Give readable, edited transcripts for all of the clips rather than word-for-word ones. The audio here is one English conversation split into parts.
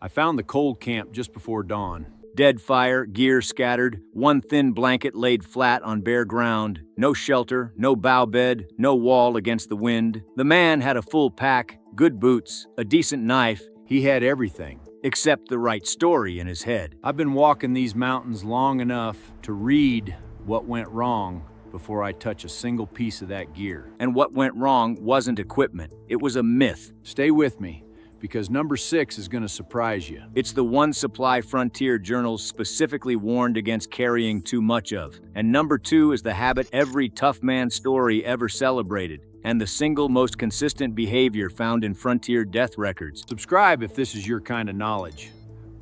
I found the cold camp just before dawn. Dead fire, gear scattered, one thin blanket laid flat on bare ground, no shelter, no bough bed, no wall against the wind. The man had a full pack, good boots, a decent knife. He had everything, except the right story in his head. I've been walking these mountains long enough to read what went wrong before I touch a single piece of that gear. And what went wrong wasn't equipment, it was a myth. Stay with me, because number 6 is going to surprise you. It's the one supply Frontier journals specifically warned against carrying too much of. And number 2 is the habit every tough man story ever celebrated, and the single most consistent behavior found in Frontier death records. Subscribe if this is your kind of knowledge.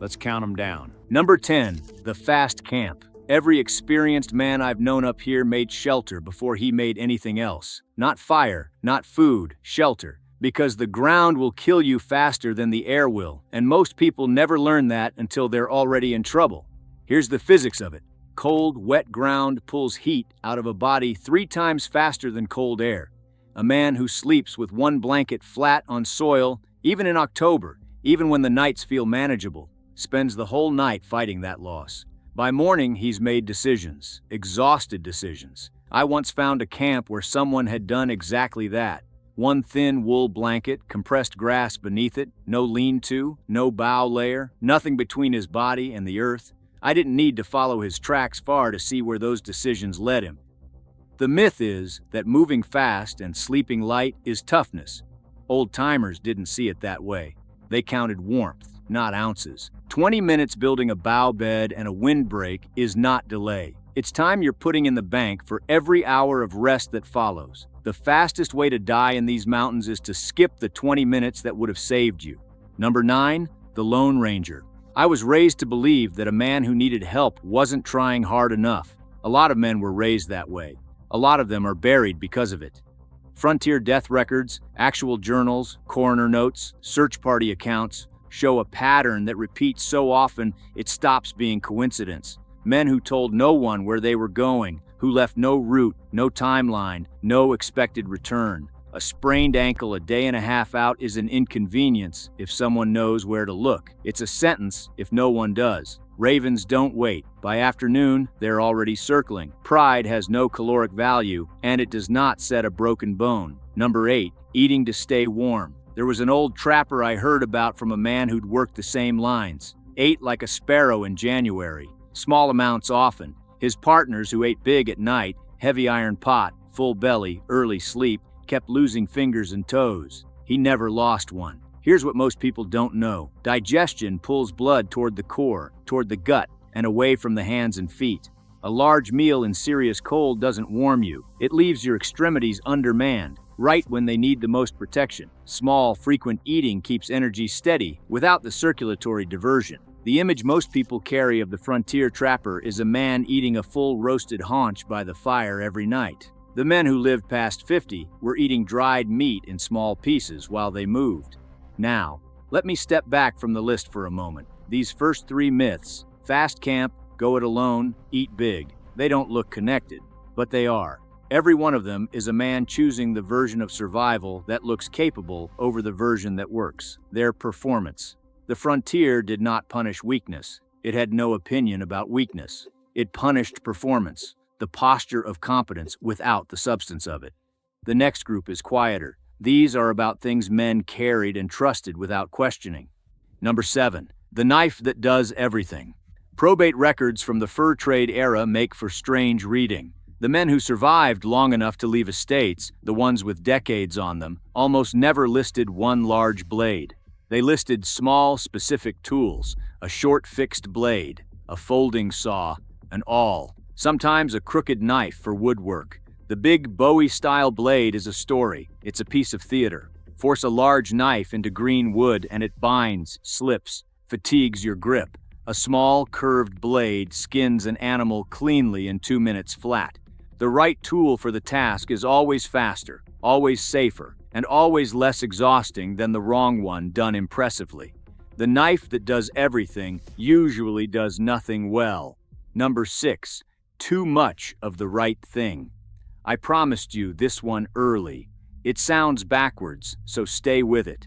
Let's count them down. Number 10, the fast camp. Every experienced man I've known up here made shelter before he made anything else. Not fire, not food, shelter. Because the ground will kill you faster than the air will, and most people never learn that until they're already in trouble. Here's the physics of it. Cold, wet ground pulls heat out of a body 3 times faster than cold air. A man who sleeps with one blanket flat on soil, even in October, even when the nights feel manageable, spends the whole night fighting that loss. By morning, he's made decisions, exhausted decisions. I once found a camp where someone had done exactly that. One thin wool blanket, compressed grass beneath it, no lean-to, no bough layer, nothing between his body and the earth. I didn't need to follow his tracks far to see where those decisions led him. The myth is that moving fast and sleeping light is toughness. Old-timers didn't see it that way. They counted warmth, not ounces. 20 minutes building a bough bed and a windbreak is not delay. It's time you're putting in the bank for every hour of rest that follows. The fastest way to die in these mountains is to skip the 20 minutes that would have saved you. Number 9, the Lone Ranger. I was raised to believe that a man who needed help wasn't trying hard enough. A lot of men were raised that way. A lot of them are buried because of it. Frontier death records, actual journals, coroner notes, search party accounts show a pattern that repeats so often it stops being coincidence. Men who told no one where they were going, who left no route, no timeline, no expected return. A sprained ankle a day and a half out is an inconvenience if someone knows where to look. It's a sentence if no one does. Ravens don't wait. By afternoon, they're already circling. Pride has no caloric value, and it does not set a broken bone. Number 8, eating to stay warm. There was an old trapper I heard about from a man who'd worked the same lines. Ate like a sparrow in January. Small amounts often. His partners who ate big at night, heavy iron pot, full belly, early sleep, kept losing fingers and toes. He never lost one. Here's what most people don't know. Digestion pulls blood toward the core, toward the gut, and away from the hands and feet. A large meal in serious cold doesn't warm you. It leaves your extremities undermanned, right when they need the most protection. Small, frequent eating keeps energy steady without the circulatory diversion. The image most people carry of the frontier trapper is a man eating a full roasted haunch by the fire every night. The men who lived past 50 were eating dried meat in small pieces while they moved. Now, let me step back from the list for a moment. These first 3 myths, fast camp, go it alone, eat big, they don't look connected, but they are. Every one of them is a man choosing the version of survival that looks capable over the version that works, their performance. The frontier did not punish weakness. It had no opinion about weakness. It punished performance, the posture of competence without the substance of it. The next group is quieter. These are about things men carried and trusted without questioning. Number 7, the knife that does everything. Probate records from the fur trade era make for strange reading. The men who survived long enough to leave estates, the ones with decades on them, almost never listed one large blade. They listed small, specific tools, a short fixed blade, a folding saw, an awl, sometimes a crooked knife for woodwork. The big Bowie-style blade is a story. It's a piece of theater. Force a large knife into green wood and it binds, slips, fatigues your grip. A small, curved blade skins an animal cleanly in 2 minutes flat. The right tool for the task is always faster, always safer, and always less exhausting than the wrong one done impressively. The knife that does everything usually does nothing well. Number 6, too much of the right thing. I promised you this one early. It sounds backwards, so stay with it.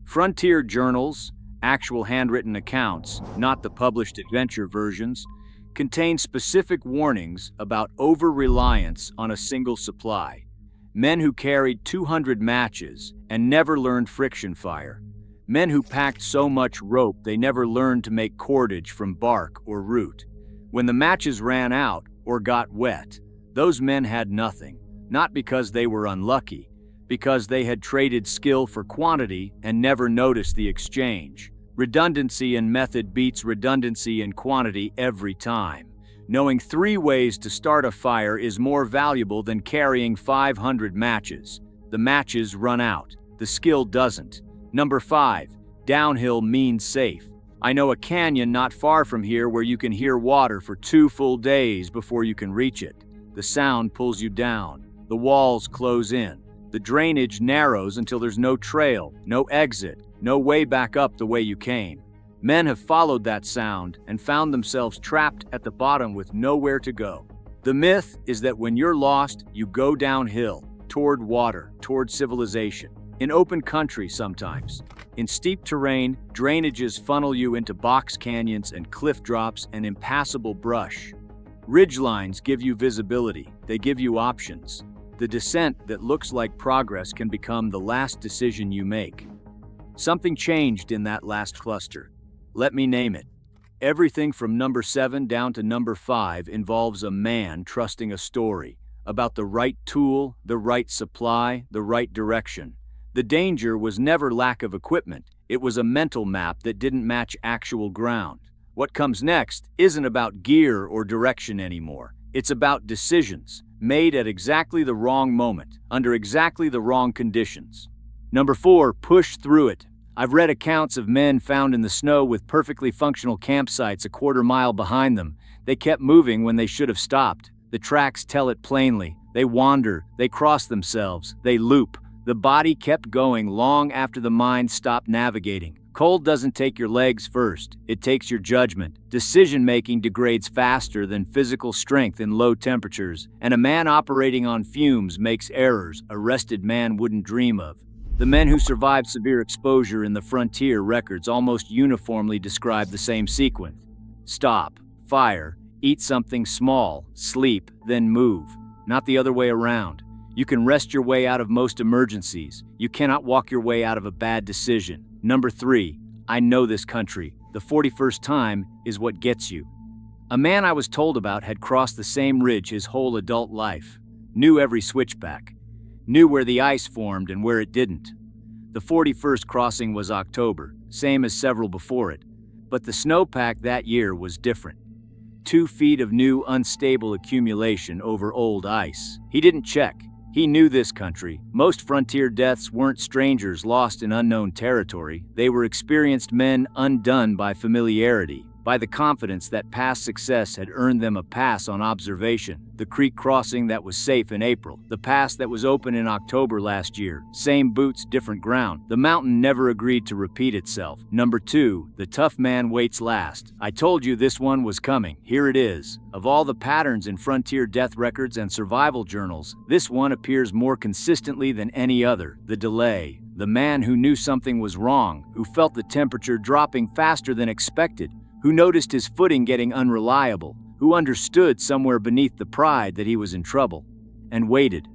Frontier journals, actual handwritten accounts, not the published adventure versions, contain specific warnings about over-reliance on a single supply. Men who carried 200 matches and never learned friction fire. Men who packed so much rope they never learned to make cordage from bark or root. When the matches ran out or got wet, those men had nothing, not because they were unlucky, because they had traded skill for quantity and never noticed the exchange. Redundancy in method beats redundancy in quantity every time. Knowing 3 ways to start a fire is more valuable than carrying 500 matches. The matches run out. The skill doesn't. Number 5, downhill means safe. I know a canyon not far from here where you can hear water for 2 full days before you can reach it. The sound pulls you down. The walls close in. The drainage narrows until there's no trail, no exit, no way back up the way you came. Men have followed that sound and found themselves trapped at the bottom with nowhere to go. The myth is that when you're lost, you go downhill, toward water, toward civilization. In open country sometimes. In steep terrain, drainages funnel you into box canyons and cliff drops and impassable brush. Ridgelines give you visibility. They give you options. The descent that looks like progress can become the last decision you make. Something changed in that last cluster. Let me name it. Everything from number 7 down to number 5 involves a man trusting a story about the right tool, the right supply, the right direction. The danger was never lack of equipment. It was a mental map that didn't match actual ground. What comes next isn't about gear or direction anymore. It's about decisions made at exactly the wrong moment, under exactly the wrong conditions. Number 4, push through it. I've read accounts of men found in the snow with perfectly functional campsites a quarter mile behind them. They kept moving when they should have stopped. The tracks tell it plainly. They wander, they cross themselves, they loop. The body kept going long after the mind stopped navigating. Cold doesn't take your legs first, it takes your judgment. Decision-making degrades faster than physical strength in low temperatures, and a man operating on fumes makes errors a rested man wouldn't dream of. The men who survived severe exposure in the frontier records almost uniformly describe the same sequence. Stop, fire, eat something small, sleep, then move. Not the other way around. You can rest your way out of most emergencies. You cannot walk your way out of a bad decision. Number 3, I know this country. The 41st time is what gets you. A man I was told about had crossed the same ridge his whole adult life. Knew every switchback. Knew where the ice formed and where it didn't. The 41st crossing was October, same as several before it. But the snowpack that year was different. 2 feet of new unstable accumulation over old ice. He didn't check. He knew this country. Most frontier deaths weren't strangers lost in unknown territory. They were experienced men undone by familiarity, by the confidence that past success had earned them a pass on observation. The creek crossing that was safe in April. The pass that was open in October last year. Same boots, different ground. The mountain never agreed to repeat itself. Number 2, the tough man waits last. I told you this one was coming. Here it is. Of all the patterns in frontier death records and survival journals, this one appears more consistently than any other. The delay. The man who knew something was wrong, who felt the temperature dropping faster than expected, who noticed his footing getting unreliable, who understood somewhere beneath the pride that he was in trouble, and waited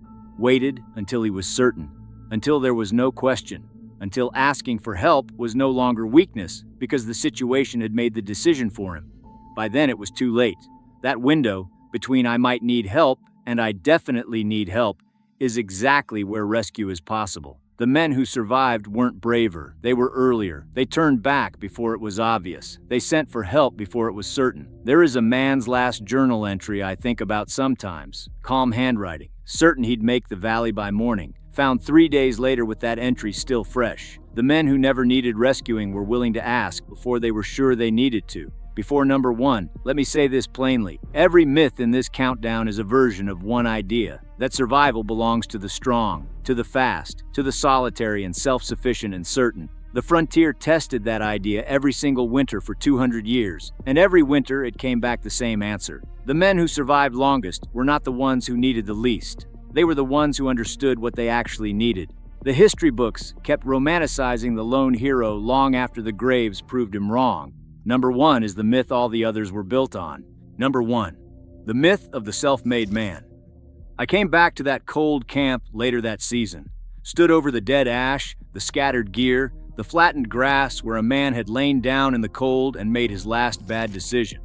until he was certain, until there was no question, until asking for help was no longer weakness because the situation had made the decision for him. By then it was too late. That window between I might need help and I definitely need help is exactly where rescue is possible. The men who survived weren't braver. They were earlier. They turned back before it was obvious. They sent for help before it was certain. There is a man's last journal entry I think about sometimes. Calm handwriting. Certain he'd make the valley by morning. Found 3 days later with that entry still fresh. The men who never needed rescuing were willing to ask before they were sure they needed to. Before number 1, let me say this plainly. Every myth in this countdown is a version of one idea, that survival belongs to the strong, to the fast, to the solitary and self-sufficient and certain. The frontier tested that idea every single winter for 200 years, and every winter it came back the same answer. The men who survived longest were not the ones who needed the least. They were the ones who understood what they actually needed. The history books kept romanticizing the lone hero long after the graves proved him wrong. Number 1 is the myth all the others were built on. Number 1, the myth of the self-made man. I came back to that cold camp later that season, stood over the dead ash, the scattered gear, the flattened grass where a man had lain down in the cold and made his last bad decision.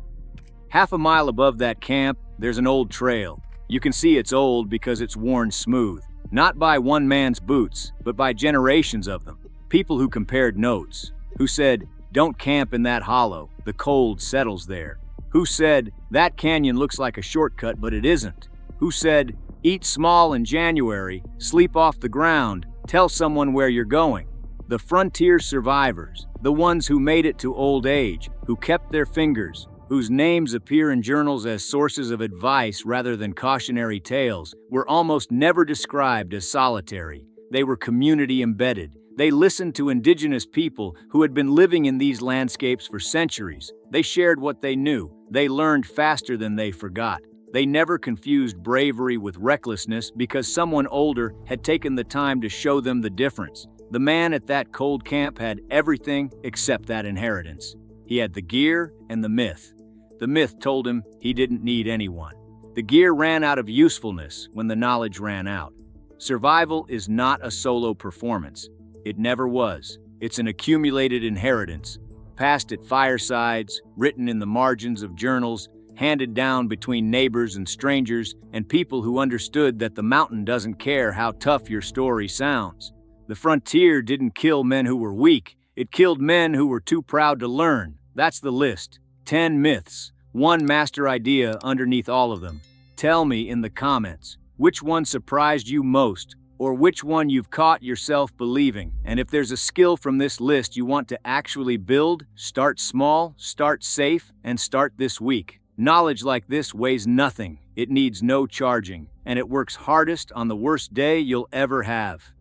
Half a mile above that camp, there's an old trail. You can see it's old because it's worn smooth, not by one man's boots, but by generations of them. People who compared notes, who said, "Don't camp in that hollow, the cold settles there." Who said, "That canyon looks like a shortcut, but it isn't." Who said, "Eat small in January, sleep off the ground, tell someone where you're going." The frontier survivors, the ones who made it to old age, who kept their fingers, whose names appear in journals as sources of advice rather than cautionary tales, were almost never described as solitary. They were community embedded. They listened to indigenous people who had been living in these landscapes for centuries. They shared what they knew. They learned faster than they forgot. They never confused bravery with recklessness because someone older had taken the time to show them the difference. The man at that cold camp had everything except that inheritance. He had the gear and the myth. The myth told him he didn't need anyone. The gear ran out of usefulness when the knowledge ran out. Survival is not a solo performance. It never was. It's an accumulated inheritance, passed at firesides, written in the margins of journals, handed down between neighbors and strangers, and people who understood that the mountain doesn't care how tough your story sounds. The frontier didn't kill men who were weak. It killed men who were too proud to learn. That's the list. 10 myths, one master idea underneath all of them. Tell me in the comments, which one surprised you most, or which one you've caught yourself believing. And if there's a skill from this list you want to actually build, start small, start safe, and start this week. Knowledge like this weighs nothing. It needs no charging, and it works hardest on the worst day you'll ever have.